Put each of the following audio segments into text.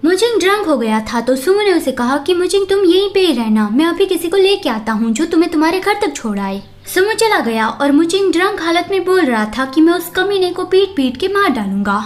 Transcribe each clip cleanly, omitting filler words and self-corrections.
मुजिंग drunk हो गया था तो सुमो ने उसे कहा कि मुजिंग तुम यहीं पे ही रहना, मैं अभी किसी को लेके आता हूँ जो तुम्हें तुम्हारे घर तक छोड़ आए। सुमो चला गया और मुजिंग ड्रंक हालत में बोल रहा था कि मैं उस कमीने को पीट पीट के मार डालूंगा।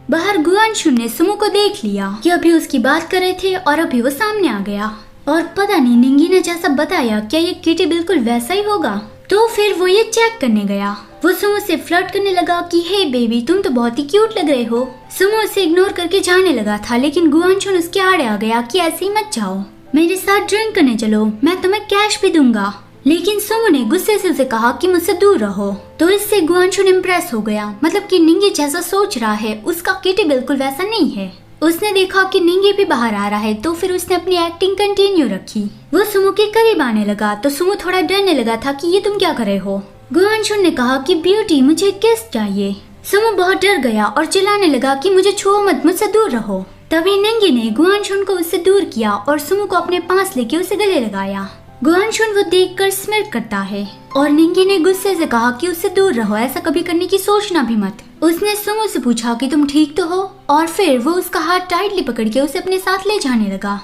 बाहर गुआनशुन ने सुमो को देख लिया कि अभी उसकी बात कर रहे थे और अभी वो सामने आ गया और पता नहीं निंगी ने जैसा बताया क्या ये किटी बिल्कुल वैसा ही होगा। तो फिर वो ये चेक करने गया। वो सुमो से फ्लर्ट करने लगा कि हे बेबी तुम तो बहुत ही क्यूट लग रहे हो। सुमो उसे इग्नोर करके जाने लगा था लेकिन गुआनशुन उसके आड़े आ गया कि ऐसे ही मत जाओ, मेरे साथ ड्रिंक करने चलो, मैं तुम्हें कैश भी दूंगा। लेकिन सुमो ने गुस्से से उसे कहा कि मुझसे दूर रहो। तो इससे गुआनशुन इम्प्रेस हो गया, मतलब कि निंगी जैसा सोच रहा है उसका किटी बिल्कुल वैसा नहीं है। उसने देखा कि निंगी भी बाहर आ रहा है तो फिर उसने अपनी एक्टिंग कंटिन्यू रखी। वो सुमो के करीब आने लगा तो सुमो थोड़ा डरने लगा था कि ये तुम क्या कर रहे हो। गुआनशुन ने कहा कि ब्यूटी मुझे किस चाहिए। सुमो बहुत डर गया और चिल्लाने लगा कि मुझे छुओ मत, मुझसे दूर रहो। तभी निंगी ने गुआनशुन को उससे दूर किया और सुमो को अपने पास लेके उसे गले लगाया। गुआनशुन वो देखकर स्मिर्क करता है और निंगी ने गुस्से से कहा कि उससे दूर रहो, ऐसा कभी करने की सोचना भी मत। उसने सुमो से पूछा कि तुम ठीक तो हो और फिर वो उसका हाथ टाइटली पकड़ के उसे अपने साथ ले जाने लगा।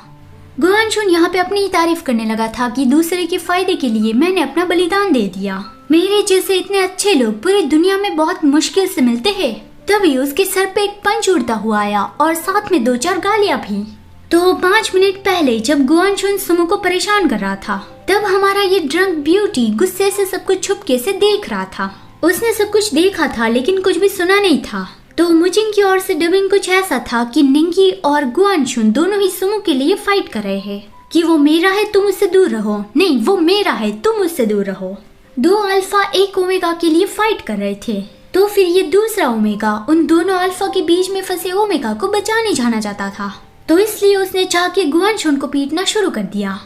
गुआनशुन यहाँ पे अपनी ही तारीफ करने लगा था कि दूसरे के फायदे के लिए मैंने अपना बलिदान दे दिया, मेरे जैसे इतने अच्छे लोग पूरी दुनिया में बहुत मुश्किल से मिलते हैं। तभी उसके सर पे एक पंच उड़ता हुआ आया और साथ में 2-4 गालियां भी। तो 5 मिनट पहले जब गुआनशुन सुमो को परेशान कर रहा था तब हमारा ये ड्रंक ब्यूटी गुस्से से सब कुछ छुपके से देख रहा था। उसने सब कुछ देखा था लेकिन कुछ भी सुना नहीं था। तो मुजिंग की ओर से डबिंग कुछ ऐसा था कि निंगी और गुआनशुन दोनों ही सुमो के लिए फाइट कर रहे हैं कि वो मेरा है तुम उससे दूर रहो, नहीं वो मेरा है तुम उससे दूर रहो। 2 अल्फा एक ओमेगा के लिए फाइट कर रहे थे। तो फिर ये दूसरा ओमेगा उन दोनों अल्फा के बीच में फंसे ओमेगा को बचाने जाना चाहता था। तो इसलिए उसने जाके गुआनशुन को पीटना शुरू कर दिया।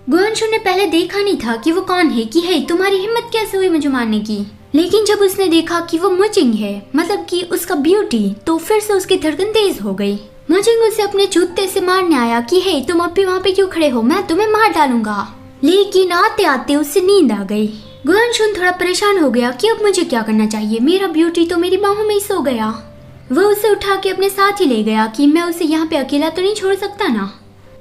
गुआनशुन ने पहले देखा नहीं था कि वो कौन है, कि हे तुम्हारी हिम्मत कैसे हुई मुझे मारने की। लेकिन जब उसने देखा कि वो मुजिंग है, मतलब कि उसका ब्यूटी, तो फिर से उसकी धड़कन तेज हो गई। मुजिंग उसे अपने जूते से मारने आया कि हे तुम अब भी वहाँ पे क्यों खड़े हो, मैं तुम्हें मार डालूंगा। लेकिन आते आते उससे नींद आ गई। गुआनशुन थोड़ा परेशान हो गया कि अब मुझे क्या करना चाहिए, मेरा ब्यूटी तो मेरी बाहों में ही सो गया। वो उसे उठा के अपने साथ ही ले गया कि मैं उसे यहाँ पे अकेला तो नहीं छोड़ सकता ना।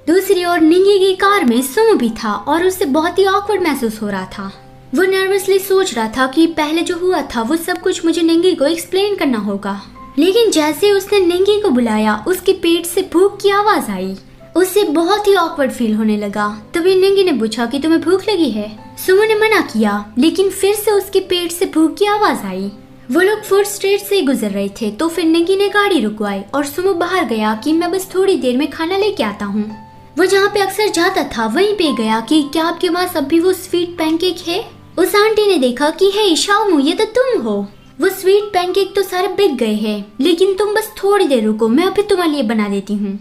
दूसरी ओर निंगी की कार में सुमो भी था और उसे बहुत ही ऑकवर्ड महसूस हो रहा था। वो नर्वसली सोच रहा था कि पहले जो हुआ था वो सब कुछ मुझे निंगी को एक्सप्लेन करना होगा। लेकिन जैसे उसने निंगी को बुलाया उसके पेट से भूख की आवाज आई। उससे बहुत ही ऑकवर्ड फील होने लगा। तभी निंगी ने पूछा कि तुम्हें भूख लगी है। सुमो ने मना किया लेकिन फिर से उसके पेट से भूख की आवाज आई। वो लोग 4th स्ट्रीट से गुजर रहे थे तो फिर निंगी ने गाड़ी रुकवाई और सुमो बाहर गया कि मैं बस थोड़ी देर में खाना लेके आता हूँ। वो जहाँ पे अक्सर जाता था वहीं पे गया कि क्या आपके पास अब भी वो स्वीट पैनकेक है। उस आंटी ने देखा कि हे शाओमू ये तो तुम हो। वो स्वीट पैनकेक तो सारे बिक गए हैं लेकिन तुम बस थोड़ी देर रुको, मैं अभी तुम्हारे लिए बना देती हूँ।